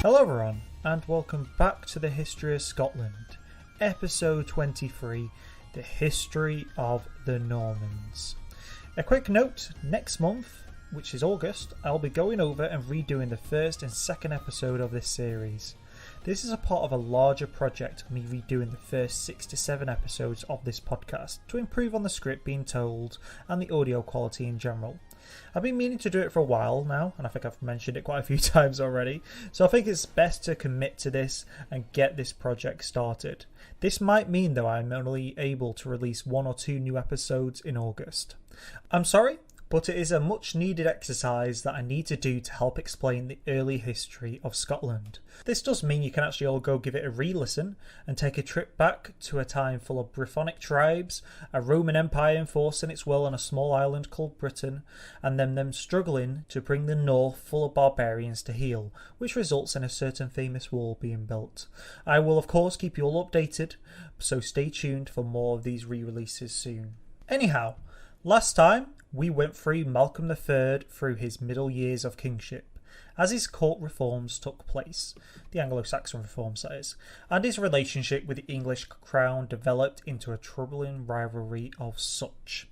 Hello everyone, and welcome back to the History of Scotland, episode 23, the history of the Normans. A quick note, next month, which is August, I'll be going over and redoing the first and second episode of this series. This is a part of a larger project of me redoing the first 6 to 7 episodes of this podcast to improve on the script being told and the audio quality in general. I've been meaning to do it for a while now, and I think I've mentioned it quite a few times already, so I think it's best to commit to this and get this project started. This might mean though I'm only able to release 1 or 2 new episodes in August. I'm sorry, but it is a much needed exercise that I need to do to help explain the early history of Scotland. This does mean you can actually all go give it a re-listen and take a trip back to a time full of Brythonic tribes, a Roman Empire enforcing its will on a small island called Britain, and then them struggling to bring the north full of barbarians to heel, which results in a certain famous wall being built. I will of course keep you all updated, so stay tuned for more of these re-releases soon. Anyhow, last time we went through Malcolm III through his middle years of kingship, as his court reforms took place, the Anglo-Saxon reforms that is, and his relationship with the English crown developed into a troubling rivalry of such.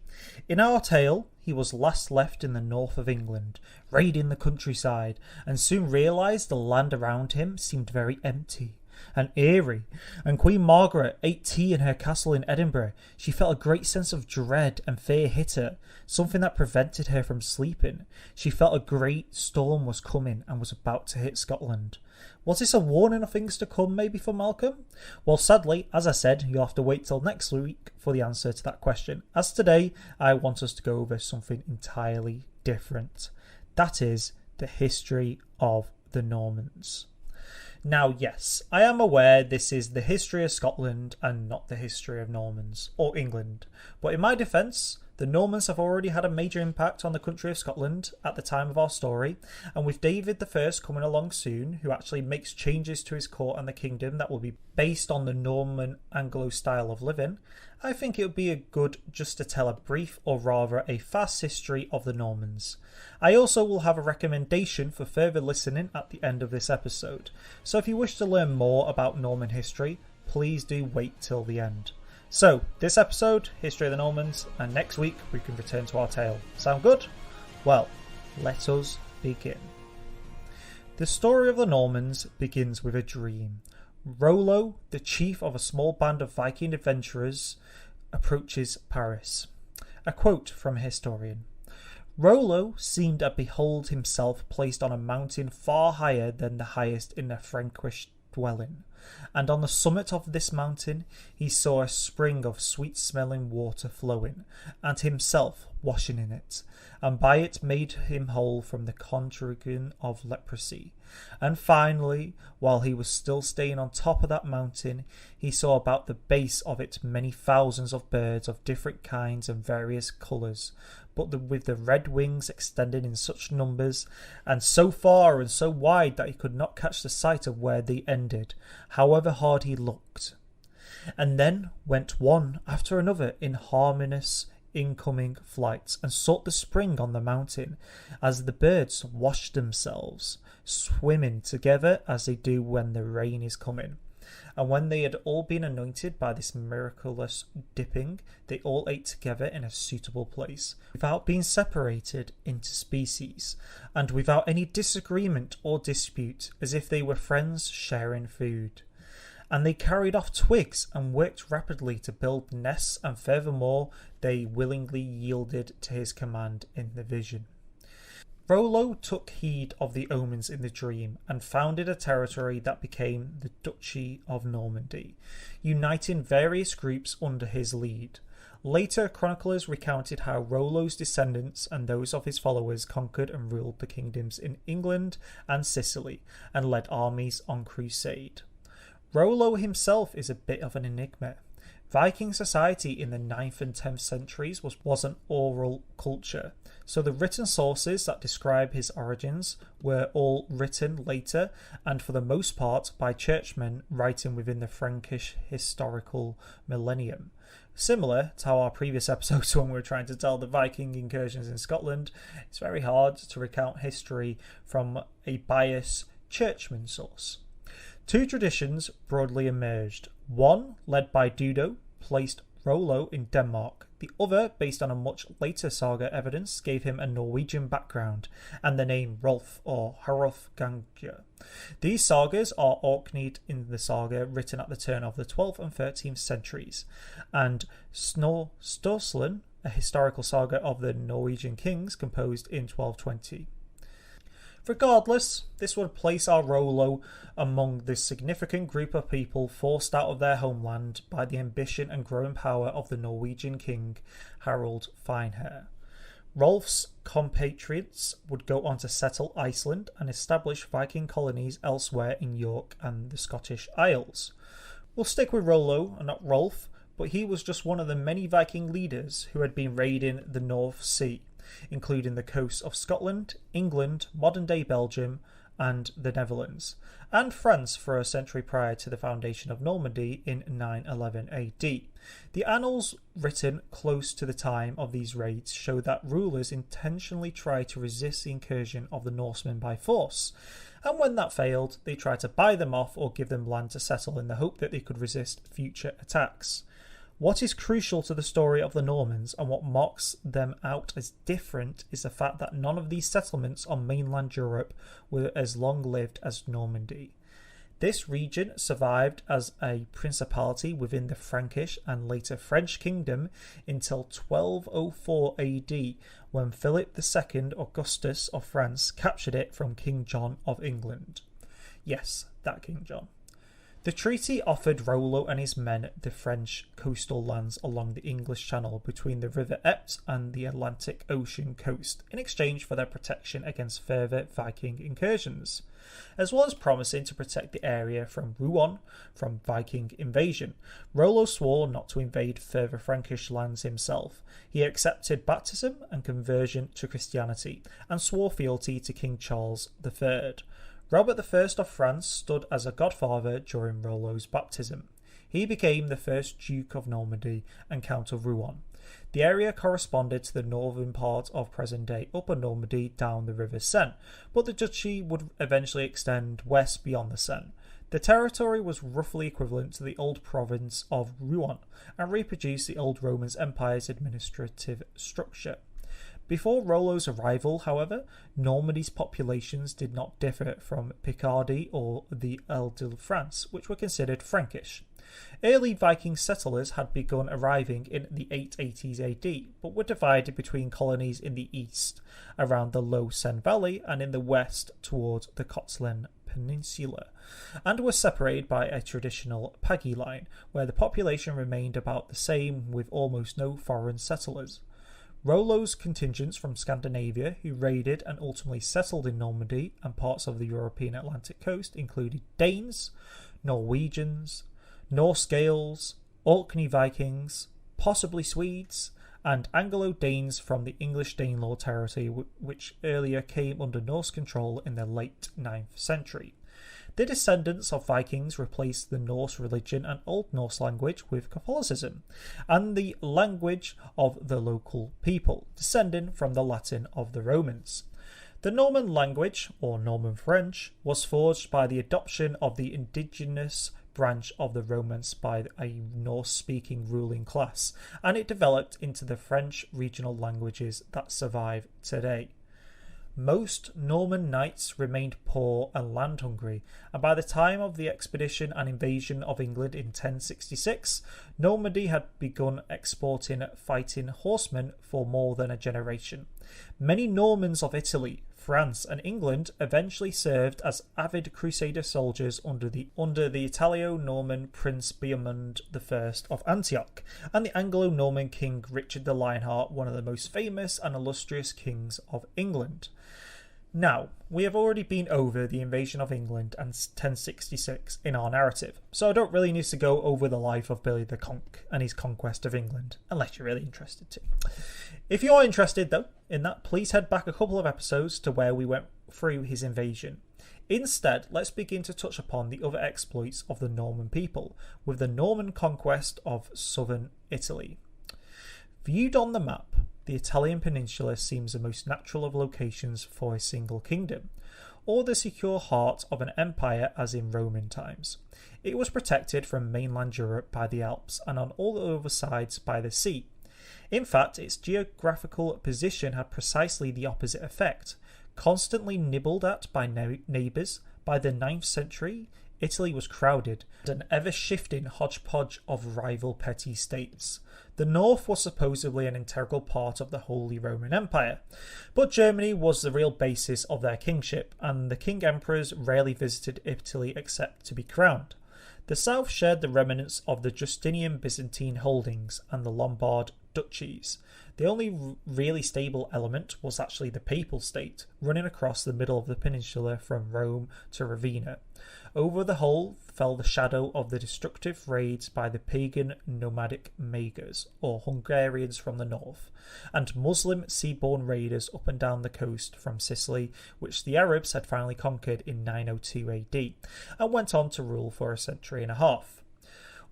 In our tale, he was last left in the north of England, raiding the countryside, and soon realised the land around him seemed very empty and eerie, and Queen Margaret ate tea in her castle in Edinburgh. She felt a great sense of dread and fear hit her, something that prevented her from sleeping. She felt a great storm was coming and was about to hit Scotland. Was this a warning of things to come maybe for Malcolm? Well, sadly, as I said, you'll have to wait till next week for the answer to that question, as today I want us to go over something entirely different. That is the history of the Normans. Now, yes, I am aware this is the history of Scotland and not the history of Normans, or England, but in my defence, the Normans have already had a major impact on the country of Scotland at the time of our story, and with David I coming along soon, who actually makes changes to his court and the kingdom that will be based on the Norman Anglo style of living, I think it would be good just to tell a brief, or rather a fast history of the Normans. I also will have a recommendation for further listening at the end of this episode, so if you wish to learn more about Norman history, please do wait till the end. So, this episode, History of the Normans, and next week we can return to our tale. Sound good? Well, let us begin. The story of the Normans begins with a dream. Rollo, the chief of a small band of Viking adventurers, approaches Paris. A quote from a historian. Rollo seemed to behold himself placed on a mountain far higher than the highest in the Frankish dwelling, and on the summit of this mountain he saw a spring of sweet-smelling water flowing, and himself washing in it, and by it made him whole from the contagion of leprosy. And finally, while he was still staying on top of that mountain, he saw about the base of it many thousands of birds of different kinds and various colours, but with the red wings extending in such numbers, and so far and so wide that he could not catch the sight of where they ended, however hard he looked. And then went one after another in harmonious incoming flights, and sought the spring on the mountain, as the birds washed themselves, swimming together as they do when the rain is coming. And when they had all been anointed by this miraculous dipping, they all ate together in a suitable place, without being separated into species, and without any disagreement or dispute, as if they were friends sharing food. And they carried off twigs and worked rapidly to build nests, and furthermore they willingly yielded to his command in the vision. Rollo took heed of the omens in the dream and founded a territory that became the Duchy of Normandy, uniting various groups under his lead. Later chroniclers recounted how Rollo's descendants and those of his followers conquered and ruled the kingdoms in England and Sicily and led armies on crusade. Rollo himself is a bit of an enigma. Viking society in the 9th and 10th centuries was an oral culture, so the written sources that describe his origins were all written later and for the most part by churchmen writing within the Frankish historical millennium. Similar to our previous episodes when we were trying to tell the Viking incursions in Scotland, it's very hard to recount history from a bias churchman source. Two traditions broadly emerged. One, led by Dudo, placed Rollo in Denmark. The other, based on a much later saga evidence, gave him a Norwegian background and the name Rolf or Hrolfgangur. These sagas are Orkneyed in the saga written at the turn of the 12th and 13th centuries, and Snorre Sturluson, a historical saga of the Norwegian kings composed in 1220. Regardless, this would place our Rollo among the significant group of people forced out of their homeland by the ambition and growing power of the Norwegian king Harald Finehair. Rolf's compatriots would go on to settle Iceland and establish Viking colonies elsewhere in York and the Scottish Isles. We'll stick with Rollo and not Rolf, but he was just one of the many Viking leaders who had been raiding the North Sea, including the coasts of Scotland, England, modern-day Belgium, and the Netherlands, and France for a century prior to the foundation of Normandy in 911 AD. The annals written close to the time of these raids show that rulers intentionally tried to resist the incursion of the Norsemen by force, and when that failed, they tried to buy them off or give them land to settle in the hope that they could resist future attacks. What is crucial to the story of the Normans and what marks them out as different is the fact that none of these settlements on mainland Europe were as long-lived as Normandy. This region survived as a principality within the Frankish and later French kingdom until 1204 AD, when Philip II Augustus of France captured it from King John of England. Yes, that King John. The treaty offered Rollo and his men the French coastal lands along the English Channel between the River Epte and the Atlantic Ocean coast in exchange for their protection against further Viking incursions, as well as promising to protect the area from Rouen from Viking invasion. Rollo swore not to invade further Frankish lands himself. He accepted baptism and conversion to Christianity and swore fealty to King Charles III. Robert I of France stood as a godfather during Rollo's baptism. He became the first Duke of Normandy and Count of Rouen. The area corresponded to the northern part of present-day Upper Normandy down the River Seine, but the duchy would eventually extend west beyond the Seine. The territory was roughly equivalent to the old province of Rouen and reproduced the old Roman Empire's administrative structure. Before Rollo's arrival, however, Normandy's populations did not differ from Picardy or the Ile-de-France, which were considered Frankish. Early Viking settlers had begun arriving in the 880s AD, but were divided between colonies in the east, around the low Seine Valley, and in the west towards the Cotswold Peninsula, and were separated by a traditional Paggy line, where the population remained about the same with almost no foreign settlers. Rollo's contingents from Scandinavia, who raided and ultimately settled in Normandy and parts of the European Atlantic coast, included Danes, Norwegians, Norse Gaels, Orkney Vikings, possibly Swedes, and Anglo-Danes from the English Danelaw territory, which earlier came under Norse control in the late 9th century. The descendants of Vikings replaced the Norse religion and Old Norse language with Catholicism, and the language of the local people, descending from the Latin of the Romans. The Norman language, or Norman French, was forged by the adoption of the indigenous branch of the Romance by a Norse-speaking ruling class, and it developed into the French regional languages that survive today. Most Norman knights remained poor and land-hungry, and by the time of the expedition and invasion of England in 1066, Normandy had begun exporting fighting horsemen for more than a generation. Many Normans of Italy, France and England eventually served as avid Crusader soldiers under the Italo-Norman Prince Bohemond I of Antioch, and the Anglo-Norman King Richard the Lionheart, one of the most famous and illustrious kings of England. Now, we have already been over the invasion of England and 1066 in our narrative, so I don't really need to go over the life of Billy the Conk and his conquest of England, unless you're really interested to. If you are interested, though, in that, please head back a couple of episodes to where we went through his invasion. Instead, let's begin to touch upon the other exploits of the Norman people, with the Norman conquest of southern Italy. Viewed on the map, the Italian peninsula seems the most natural of locations for a single kingdom. or the secure heart of an empire as in Roman times. It was protected from mainland Europe by the Alps and on all the other sides by the sea. In fact, its geographical position had precisely the opposite effect. Constantly nibbled at by neighbours, by the 9th century, Italy was crowded, an ever-shifting hodgepodge of rival petty states. The north was supposedly an integral part of the Holy Roman Empire, but Germany was the real basis of their kingship, and the king-emperors rarely visited Italy except to be crowned. The south shared the remnants of the Justinian Byzantine holdings and the Lombard duchies. The only really stable element was actually the Papal State, running across the middle of the peninsula from Rome to Ravenna. Over the whole fell the shadow of the destructive raids by the pagan nomadic Magyars, or Hungarians from the north, and Muslim seaborne raiders up and down the coast from Sicily, which the Arabs had finally conquered in 902 AD, and went on to rule for a century and a half.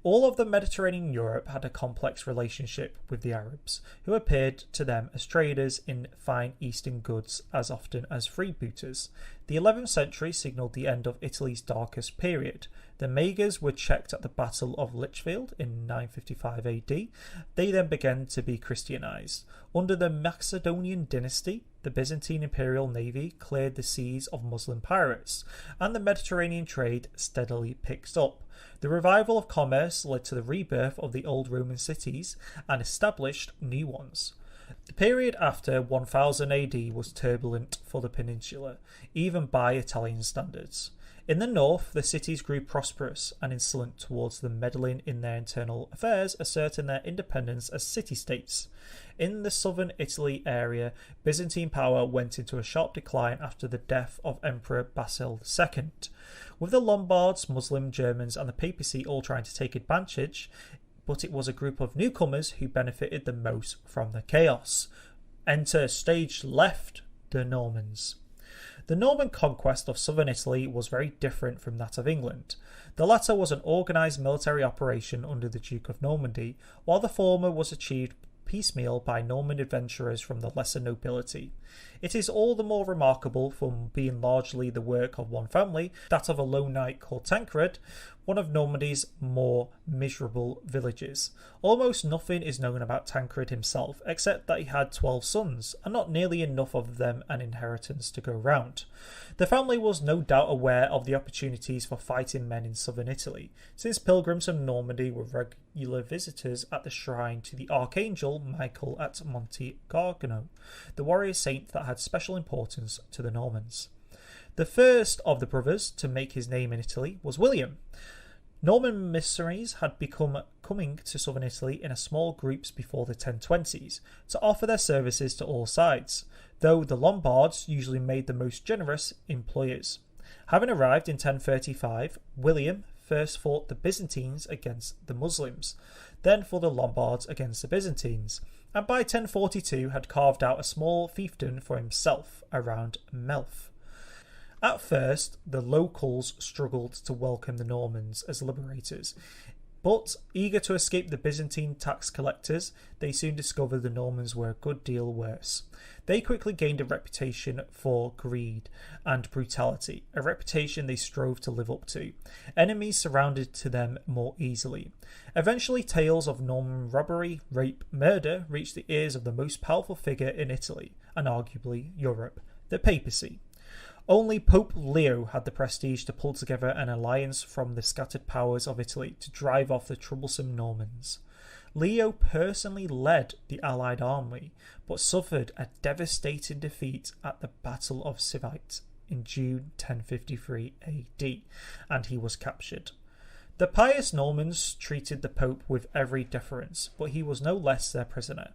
All of the Mediterranean Europe had a complex relationship with the Arabs, who appeared to them as traders in fine Eastern goods as often as freebooters. The 11th century signalled the end of Italy's darkest period. The Magyars were checked at the Battle of Lichfield in 955 AD. They then began to be Christianized. Under the Macedonian dynasty, the Byzantine Imperial Navy cleared the seas of Muslim pirates, and the Mediterranean trade steadily picked up. The revival of commerce led to the rebirth of the old Roman cities and established new ones. The period after 1000 AD was turbulent for the peninsula, even by Italian standards. In the north, the cities grew prosperous and insolent towards the meddling in their internal affairs, asserting their independence as city-states. In the southern Italy area, Byzantine power went into a sharp decline after the death of Emperor Basil II. With the Lombards, Muslim, Germans and the papacy all trying to take advantage, but it was a group of newcomers who benefited the most from the chaos. Enter stage left, the Normans. The Norman conquest of southern Italy was very different from that of England. The latter was an organised military operation under the Duke of Normandy, while the former was achieved piecemeal by Norman adventurers from the lesser nobility. It is all the more remarkable for being largely the work of one family, that of a lone knight called Tancred, one of Normandy's more miserable villages. Almost nothing is known about Tancred himself, except that he had 12 sons, and not nearly enough of them an inheritance to go round. The family was no doubt aware of the opportunities for fighting men in southern Italy, since pilgrims from Normandy were regular visitors at the shrine to the Archangel Michael at Monte Gargano, the warrior saint that had special importance to the Normans. The first of the brothers to make his name in Italy was William. Norman missionaries had coming to southern Italy in small groups before the 1020s to offer their services to all sides, though the Lombards usually made the most generous employers. Having arrived in 1035, William first fought the Byzantines against the Muslims, then for the Lombards against the Byzantines, and by 1042 had carved out a small fiefdom for himself around Melf. At first, the locals struggled to welcome the Normans as liberators, but eager to escape the Byzantine tax collectors, they soon discovered the Normans were a good deal worse. They quickly gained a reputation for greed and brutality, a reputation they strove to live up to. Enemies surrounded to them more easily. Eventually, tales of Norman robbery, rape, murder reached the ears of the most powerful figure in Italy, and arguably Europe, the papacy. Only Pope Leo had the prestige to pull together an alliance from the scattered powers of Italy to drive off the troublesome Normans. Leo personally led the allied army, but suffered a devastating defeat at the Battle of Civite in June 1053 AD, and he was captured. The pious Normans treated the Pope with every deference, but he was no less their prisoner.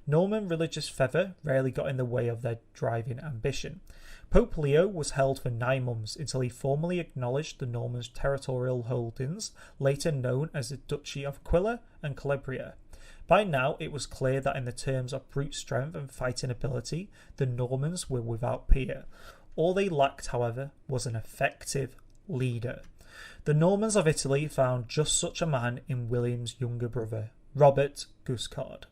Norman religious fervour rarely got in the way of their driving ambition. Pope Leo was held for 9 months until he formally acknowledged the Normans' territorial holdings, later known as the Duchy of Aquila and Calabria. By now, it was clear that in the terms of brute strength and fighting ability, the Normans were without peer. All they lacked, however, was an effective leader. The Normans of Italy found just such a man in William's younger brother, Robert Guiscard.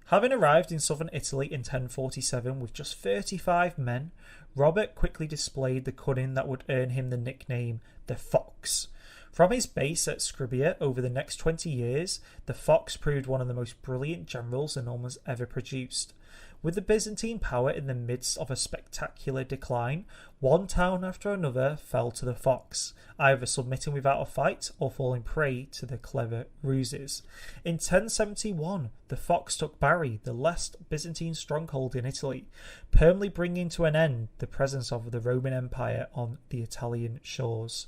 Having arrived in southern Italy in 1047 with just 35 men, Robert quickly displayed the cunning that would earn him the nickname the Fox. From his base at Scribia over the next 20 years, the Fox proved one of the most brilliant generals the Normans ever produced. With the Byzantine power in the midst of a spectacular decline, one town after another fell to the Fox, either submitting without a fight or falling prey to the clever ruses. In 1071, the Fox took Bari, the last Byzantine stronghold in Italy, permanently bringing to an end the presence of the Roman Empire on the Italian shores.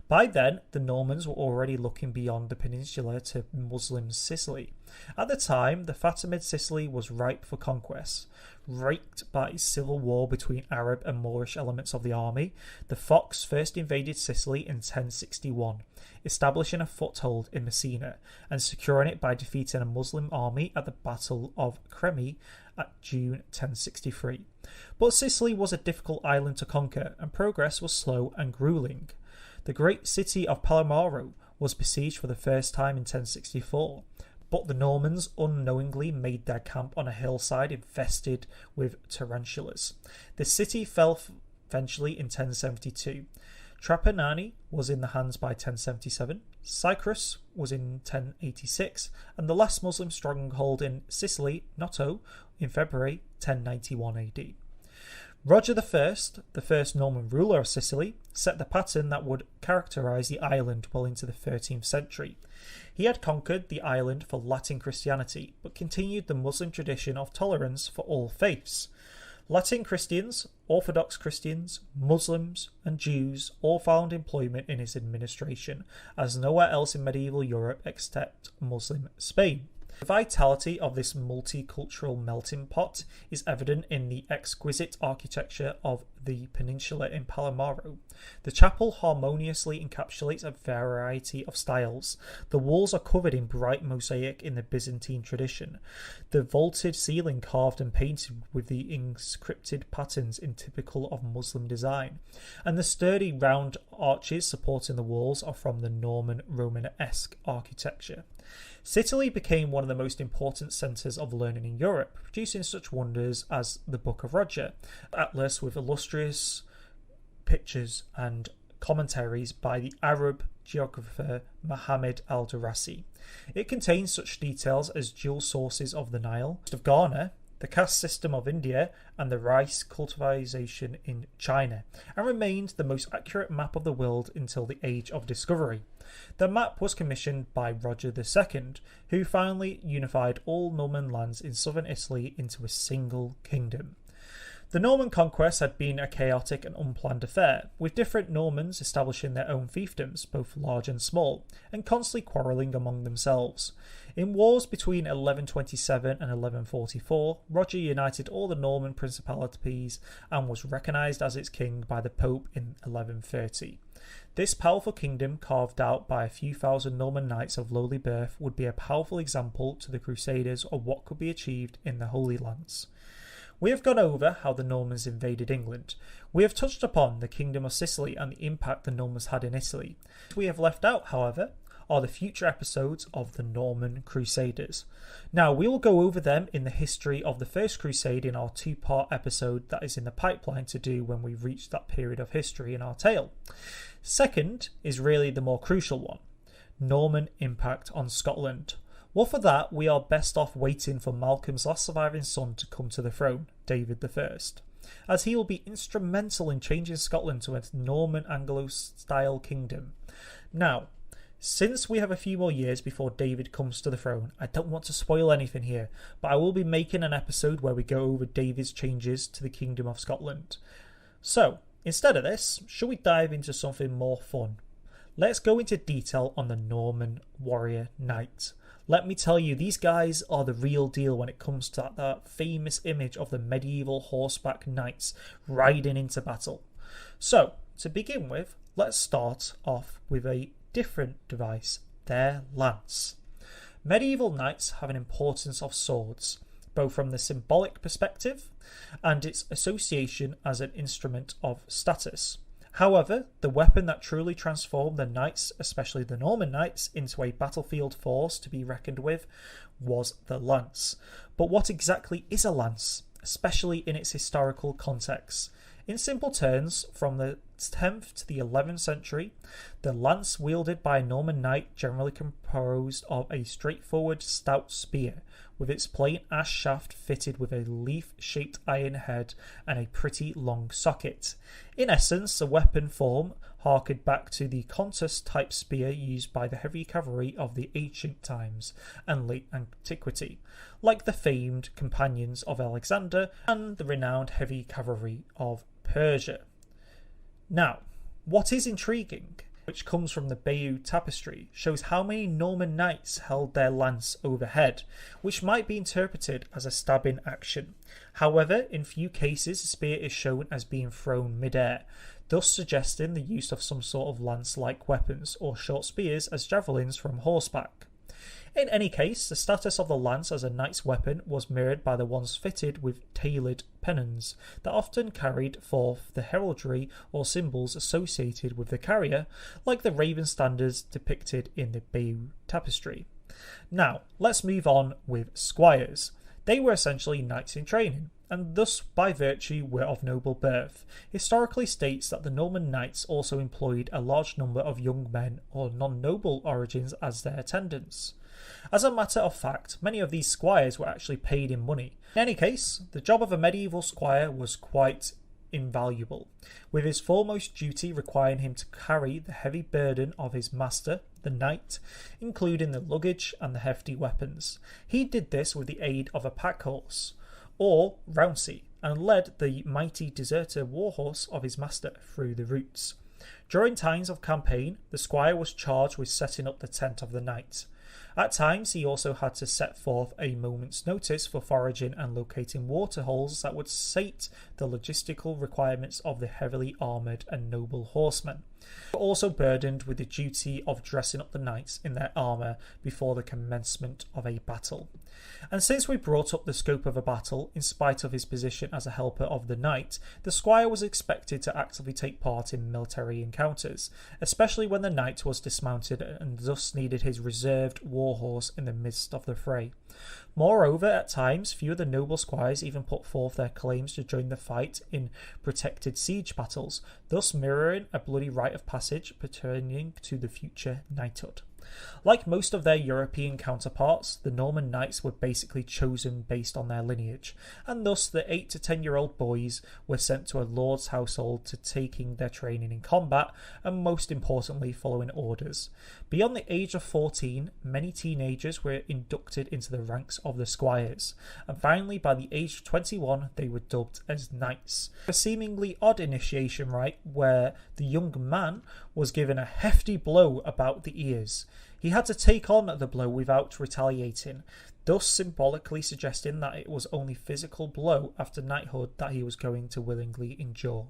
By then, the Normans were already looking beyond the peninsula to Muslim Sicily. At the time, the Fatimid Sicily was ripe for conquest. Raked by civil war between Arab and Moorish elements of the army, the Fox first invaded Sicily in 1061, establishing a foothold in Messina and securing it by defeating a Muslim army at the Battle of Cremi at June 1063. But Sicily was a difficult island to conquer, and progress was slow and grueling. The great city of Palermo was besieged for the first time in 1064, but the Normans unknowingly made their camp on a hillside infested with tarantulas. The city fell eventually in 1072. Trapani was in the hands by 1077, Cyprus was in 1086, and the last Muslim stronghold in Sicily, Noto, in February 1091 AD. Roger I, the first Norman ruler of Sicily, set the pattern that would characterise the island well into the 13th century. He had conquered the island for Latin Christianity, but continued the Muslim tradition of tolerance for all faiths. Latin Christians, Orthodox Christians, Muslims, and Jews all found employment in his administration, as nowhere else in medieval Europe except Muslim Spain. The vitality of this multicultural melting pot is evident in the exquisite architecture of the peninsula in Palermo. The chapel harmoniously encapsulates a variety of styles. The walls are covered in bright mosaic in the Byzantine tradition, the vaulted ceiling carved and painted with the inscripted patterns in typical of Muslim design, and the sturdy round arches supporting the walls are from the Norman Romanesque architecture. Sicily became one of the most important centres of learning in Europe, producing such wonders as the Book of Roger, atlas with illustrious pictures and commentaries by the Arab geographer Muhammad al-Darasi. It contains such details as dual sources of the Nile, of Ghana, the caste system of India, and the rice cultivation in China, and remained the most accurate map of the world until the Age of Discovery. The map was commissioned by Roger II, who finally unified all Norman lands in southern Italy into a single kingdom. The Norman conquest had been a chaotic and unplanned affair, with different Normans establishing their own fiefdoms, both large and small, and constantly quarrelling among themselves. In wars between 1127 and 1144, Roger united all the Norman principalities and was recognised as its king by the Pope in 1130. This powerful kingdom, carved out by a few thousand Norman knights of lowly birth, would be a powerful example to the Crusaders of what could be achieved in the Holy Lands. We have gone over how the Normans invaded England. We have touched upon the Kingdom of Sicily and the impact the Normans had in Italy. What we have left out, however, are the future episodes of the Norman Crusaders. Now, we will go over them in the history of the First Crusade in our two-part episode that is in the pipeline to do when we reach that period of history in our tale. Second is really the more crucial one, Norman impact on Scotland. Well, for that, we are best off waiting for Malcolm's last surviving son to come to the throne, David I, as he will be instrumental in changing Scotland to a Norman Anglo-style kingdom. Now, since we have a few more years before David comes to the throne, I don't want to spoil anything here, but I will be making an episode where we go over David's changes to the Kingdom of Scotland. So, instead of this, shall we dive into something more fun? Let's go into detail on the Norman warrior knight. Let me tell you, these guys are the real deal when it comes to that famous image of the medieval horseback knights riding into battle. So, to begin with, let's start off with a different device, their lance. Medieval knights have an importance of swords, both from the symbolic perspective and its association as an instrument of status. However, the weapon that truly transformed the knights, especially the Norman knights, into a battlefield force to be reckoned with was the lance. But what exactly is a lance, especially in its historical context? In simple terms, from the 10th to the 11th century, the lance wielded by a Norman knight generally composed of a straightforward stout spear, with its plain ash shaft fitted with a leaf-shaped iron head and a pretty long socket. In essence, the weapon form harked back to the contus-type spear used by the heavy cavalry of the ancient times and late antiquity, like the famed companions of Alexander and the renowned heavy cavalry of Persia. Now, what is intriguing, which comes from the Bayeux Tapestry, shows how many Norman knights held their lance overhead, which might be interpreted as a stabbing action. However, in few cases the spear is shown as being thrown mid-air, thus suggesting the use of some sort of lance-like weapons or short spears as javelins from horseback. In any case, the status of the lance as a knight's weapon was mirrored by the ones fitted with tailored pennons that often carried forth the heraldry or symbols associated with the carrier, like the raven standards depicted in the Bayeux Tapestry. Now, let's move on with squires. They were essentially knights in training, and thus by virtue were of noble birth. Historically states that the Norman knights also employed a large number of young men or non-noble origins as their attendants. As a matter of fact, many of these squires were actually paid in money. In any case, the job of a medieval squire was quite invaluable, with his foremost duty requiring him to carry the heavy burden of his master, the knight, including the luggage and the hefty weapons. He did this with the aid of a pack horse, or rouncey, and led the mighty deserter warhorse of his master through the routes. During times of campaign, the squire was charged with setting up the tent of the knight. At times, he also had to set forth a moment's notice for foraging and locating waterholes that would sate the logistical requirements of the heavily armoured and noble horsemen, but also burdened with the duty of dressing up the knights in their armour before the commencement of a battle. And since we brought up the scope of a battle, in spite of his position as a helper of the knight, the squire was expected to actively take part in military encounters, especially when the knight was dismounted and thus needed his reserved warhorse in the midst of the fray. Moreover, at times, few of the noble squires even put forth their claims to join the fight in protected siege battles, thus mirroring a bloody rite of passage pertaining to the future knighthood. Like most of their European counterparts, the Norman knights were basically chosen based on their lineage, and thus the 8 to 10-year-old boys were sent to a lord's household to taking their training in combat, and most importantly following orders. Beyond the age of 14, many teenagers were inducted into the ranks of the squires, and finally by the age of 21 they were dubbed as knights. A seemingly odd initiation rite where the young man was given a hefty blow about the ears. He had to take on the blow without retaliating, thus symbolically suggesting that it was only physical blow after knighthood that he was going to willingly endure.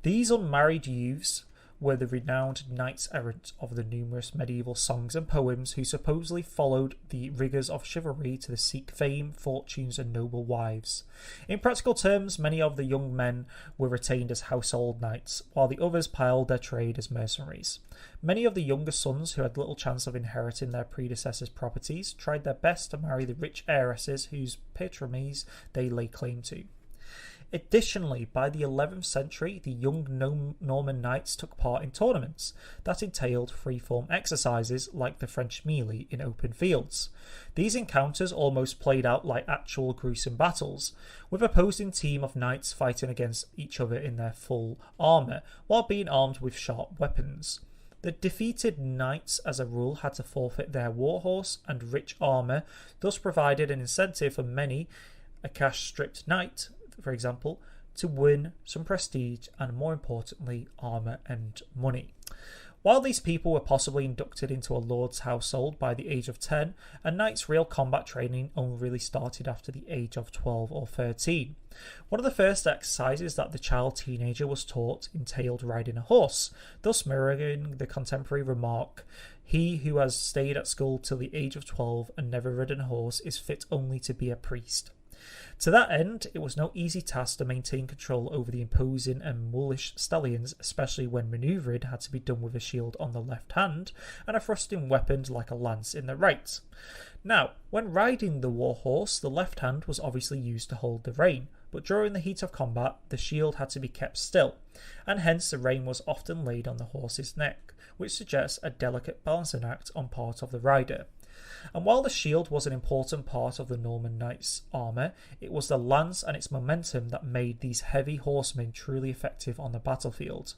These unmarried youths were the renowned knights-errant of the numerous medieval songs and poems who supposedly followed the rigours of chivalry to seek fame, fortunes and noble wives. In practical terms, many of the young men were retained as household knights, while the others plied their trade as mercenaries. Many of the younger sons who had little chance of inheriting their predecessors' properties tried their best to marry the rich heiresses whose patrimonies they lay claim to. Additionally, by the 11th century, the young Norman knights took part in tournaments that entailed free-form exercises like the French melee in open fields. These encounters almost played out like actual gruesome battles, with opposing team of knights fighting against each other in their full armour, while being armed with sharp weapons. The defeated knights, as a rule, had to forfeit their warhorse and rich armour, thus provided an incentive for many, a cash-stripped knight, for example, to win some prestige and, more importantly, armour and money. While these people were possibly inducted into a lord's household by the age of 10, a knight's real combat training only really started after the age of 12 or 13. One of the first exercises that the child teenager was taught entailed riding a horse, thus mirroring the contemporary remark, "He who has stayed at school till the age of 12 and never ridden a horse is fit only to be a priest." To that end, it was no easy task to maintain control over the imposing and mulish stallions, especially when manoeuvring had to be done with a shield on the left hand and a thrusting weapon like a lance in the right. Now, when riding the warhorse, the left hand was obviously used to hold the rein, but during the heat of combat, the shield had to be kept still, and hence the rein was often laid on the horse's neck, which suggests a delicate balancing act on part of the rider. And while the shield was an important part of the Norman knight's armour, it was the lance and its momentum that made these heavy horsemen truly effective on the battlefield.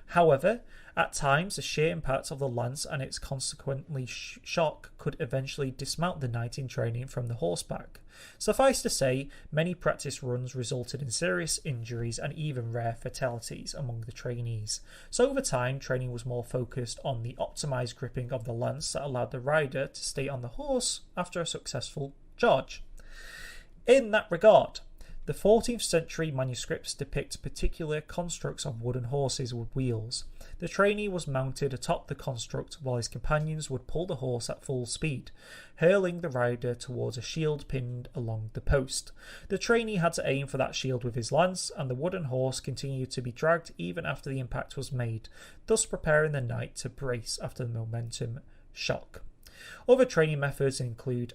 However, at times the sheer impact of the lance and its consequently shock could eventually dismount the knight in training from the horseback. Suffice to say, many practice runs resulted in serious injuries and even rare fatalities among the trainees. So over time, training was more focused on the optimised gripping of the lance that allowed the rider to stay on the horse after a successful charge. In that regard, the 14th century manuscripts depict particular constructs of wooden horses with wheels. The trainee was mounted atop the construct while his companions would pull the horse at full speed, hurling the rider towards a shield pinned along the post. The trainee had to aim for that shield with his lance, and the wooden horse continued to be dragged even after the impact was made, thus preparing the knight to brace after the momentum shock. Other training methods include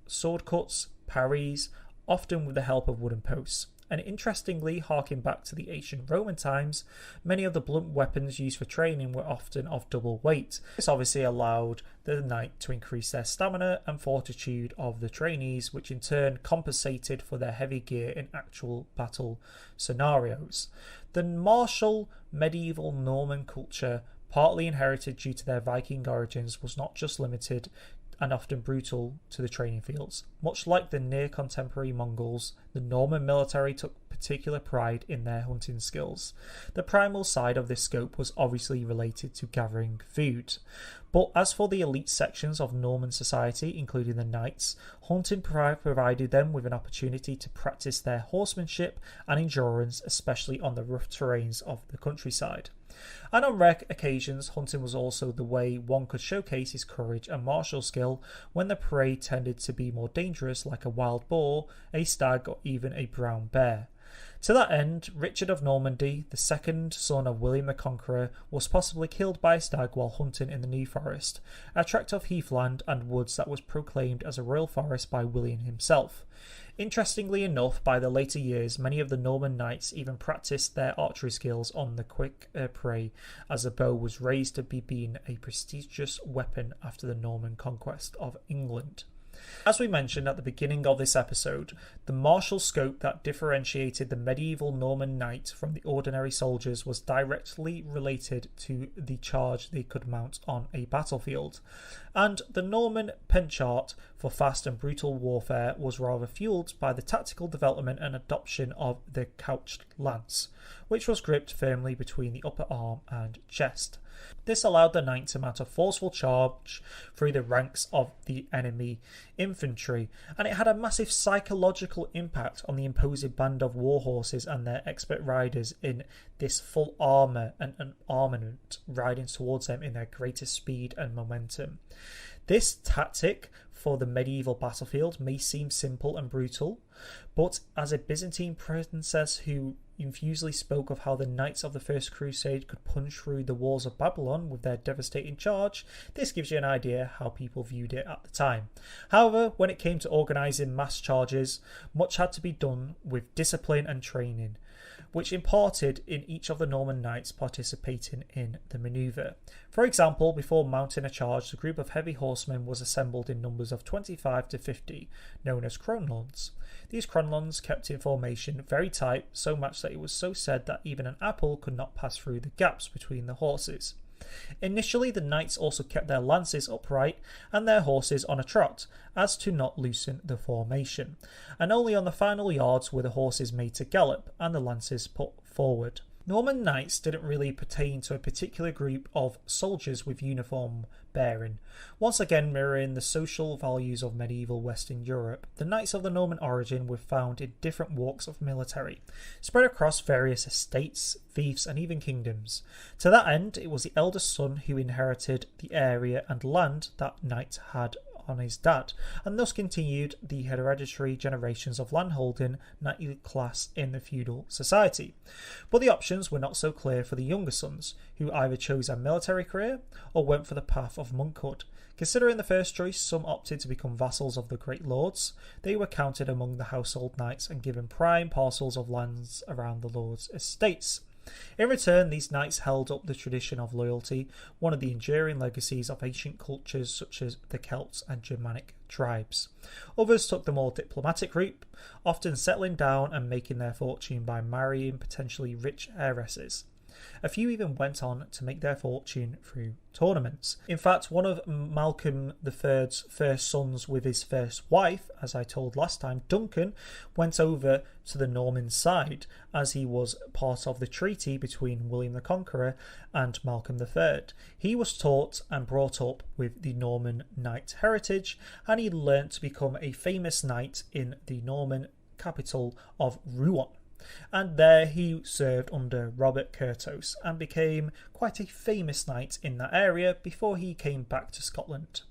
sword cuts, parries, often with the help of wooden posts. And interestingly, harking back to the ancient Roman times, many of the blunt weapons used for training were often of double weight. This obviously allowed the knight to increase their stamina and fortitude of the trainees, which in turn compensated for their heavy gear in actual battle scenarios. The martial medieval Norman culture, partly inherited due to their Viking origins, was not just limited and often brutal to the training fields. Much like the near contemporary Mongols, the Norman military took particular pride in their hunting skills. The primal side of this scope was obviously related to gathering food. But as for the elite sections of Norman society, including the knights, hunting provided them with an opportunity to practice their horsemanship and endurance, especially on the rough terrains of the countryside. And on rare occasions, hunting was also the way one could showcase his courage and martial skill when the prey tended to be more dangerous, like a wild boar, a stag, or even a brown bear. To that end, Richard of Normandy, the second son of William the Conqueror, was possibly killed by a stag while hunting in the New Forest, a tract of heathland and woods that was proclaimed as a royal forest by William himself. Interestingly enough, by the later years, many of the Norman knights even practiced their archery skills on the quick prey, as the bow was raised to be being a prestigious weapon after the Norman conquest of England. As we mentioned at the beginning of this episode, the martial scope that differentiated the medieval Norman knight from the ordinary soldiers was directly related to the charge they could mount on a battlefield, and the Norman penchant for fast and brutal warfare was rather fueled by the tactical development and adoption of the couched lance, which was gripped firmly between the upper arm and chest. This allowed the knight to mount a forceful charge through the ranks of the enemy infantry, and it had a massive psychological impact on the imposing band of warhorses and their expert riders in this full armour and armament riding towards them in their greatest speed and momentum. This tactic for the medieval battlefield may seem simple and brutal, but as a Byzantine princess who infusedly spoke of how the knights of the First Crusade could punch through the walls of Babylon with their devastating charge, this gives you an idea how people viewed it at the time. However, when it came to organising mass charges, much had to be done with discipline and training, which imparted in each of the Norman knights participating in the manoeuvre. For example, before mounting a charge, the group of heavy horsemen was assembled in numbers of 25 to 50, known as kronlons. These kronlons kept in formation very tight, so much that it was so said that even an apple could not pass through the gaps between the horses. Initially, the knights also kept their lances upright and their horses on a trot, as to not loosen the formation, and only on the final yards were the horses made to gallop and the lances put forward. Norman knights didn't really pertain to a particular group of soldiers with uniform bearing. Once again mirroring the social values of medieval Western Europe, the knights of the Norman origin were found in different walks of military, spread across various estates, fiefs and even kingdoms. To that end, it was the eldest son who inherited the area and land that knight had on his dad, and thus continued the hereditary generations of landholding knightly class in the feudal society. But the options were not so clear for the younger sons, who either chose a military career or went for the path of monkhood. Considering the first choice, some opted to become vassals of the great lords. They were counted among the household knights and given prime parcels of lands around the lords' estates. In return, these knights held up the tradition of loyalty, one of the enduring legacies of ancient cultures such as the Celts and Germanic tribes. Others took the more diplomatic route, often settling down and making their fortune by marrying potentially rich heiresses. A few even went on to make their fortune through tournaments. In fact, one of Malcolm III's first sons with his first wife, as I told last time, Duncan, went over to the Norman side as he was part of the treaty between William the Conqueror and Malcolm III. He was taught and brought up with the Norman knight heritage, and he learnt to become a famous knight in the Norman capital of Rouen. And there he served under Robert Curthose and became quite a famous knight in that area before he came back to Scotland.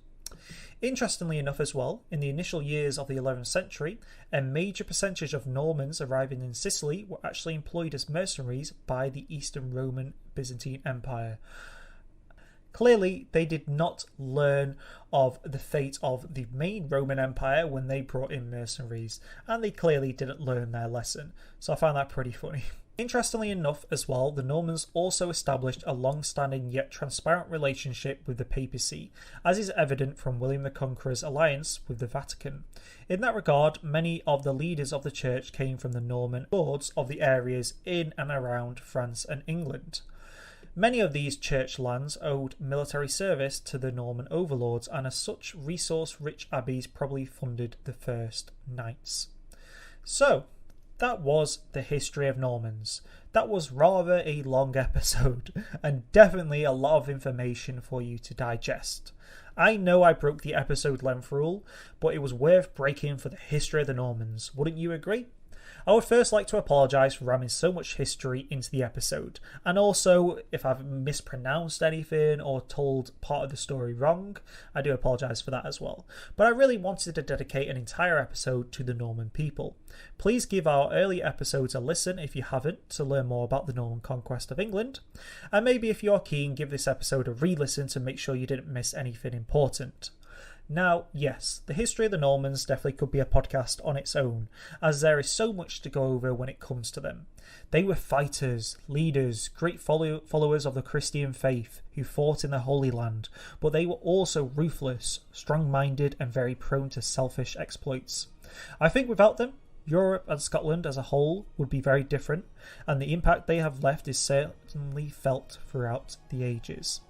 Interestingly enough as well, in the initial years of the 11th century, a major percentage of Normans arriving in Sicily were actually employed as mercenaries by the Eastern Roman Byzantine Empire. Clearly, they did not learn of the fate of the main Roman Empire when they brought in mercenaries, and they clearly didn't learn their lesson, so I found that pretty funny. Interestingly enough as well, the Normans also established a long-standing yet transparent relationship with the papacy, as is evident from William the Conqueror's alliance with the Vatican. In that regard, many of the leaders of the church came from the Norman lords of the areas in and around France and England. Many of these church lands owed military service to the Norman overlords, and as such, resource-rich abbeys probably funded the first knights. So, that was the history of Normans. That was rather a long episode, and definitely a lot of information for you to digest. I know I broke the episode length rule, but it was worth breaking for the history of the Normans. Wouldn't you agree? I would first like to apologise for ramming so much history into the episode, and also if I've mispronounced anything or told part of the story wrong, I do apologise for that as well. But I really wanted to dedicate an entire episode to the Norman people. Please give our early episodes a listen if you haven't, to learn more about the Norman conquest of England, and maybe if you're keen, give this episode a re-listen to make sure you didn't miss anything important. Now, yes, the history of the Normans definitely could be a podcast on its own, as there is so much to go over when it comes to them. They were fighters, leaders, great followers of the Christian faith who fought in the Holy Land, but they were also ruthless, strong-minded, and very prone to selfish exploits. I think without them, Europe and Scotland as a whole would be very different, and the impact they have left is certainly felt throughout the ages.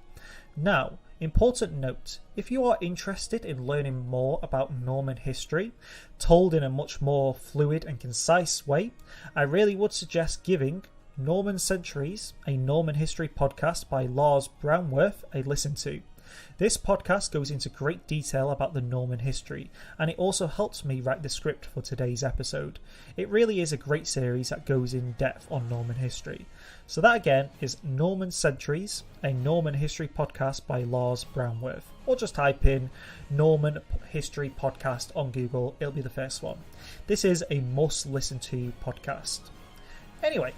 Now, important note, if you are interested in learning more about Norman history, told in a much more fluid and concise way, I really would suggest giving Norman Centuries, a Norman history podcast by Lars Brownworth, a listen to. This podcast goes into great detail about the Norman history, and it also helps me write the script for today's episode. It really is a great series that goes in depth on Norman history. So that again is Norman Centuries, a Norman history podcast by Lars Brownworth. Or just type in Norman History Podcast on Google, it'll be the first one. This is a must listen to podcast. Anyway,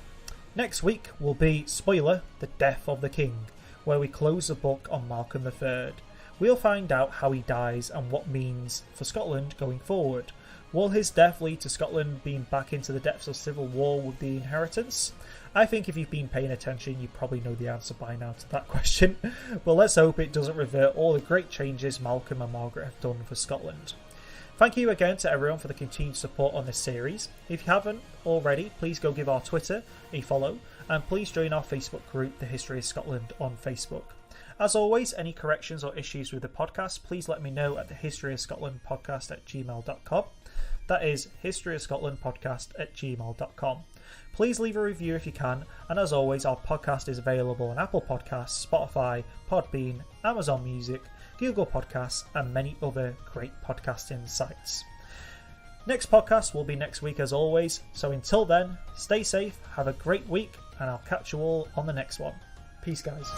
next week will be, spoiler, The Death of the King, where we close the book on Malcolm III. We'll find out how he dies and what means for Scotland going forward. Will his death lead to Scotland being back into the depths of civil war with the inheritance? I think if you've been paying attention, you probably know the answer by now to that question. But let's hope it doesn't revert all the great changes Malcolm and Margaret have done for Scotland. Thank you again to everyone for the continued support on this series. If you haven't already, please go give our Twitter a follow, and please join our Facebook group, The History of Scotland, on Facebook. As always, any corrections or issues with the podcast, please let me know at thehistoryofscotlandpodcast@gmail.com. That is historyofscotlandpodcast@gmail.com. Please leave a review if you can, and as always, our podcast is available on Apple Podcasts, Spotify, Podbean, Amazon Music, Google Podcasts, and many other great podcasting sites. Next podcast will be next week as always, so until then, stay safe, have a great week, and I'll catch you all on the next one. Peace, guys.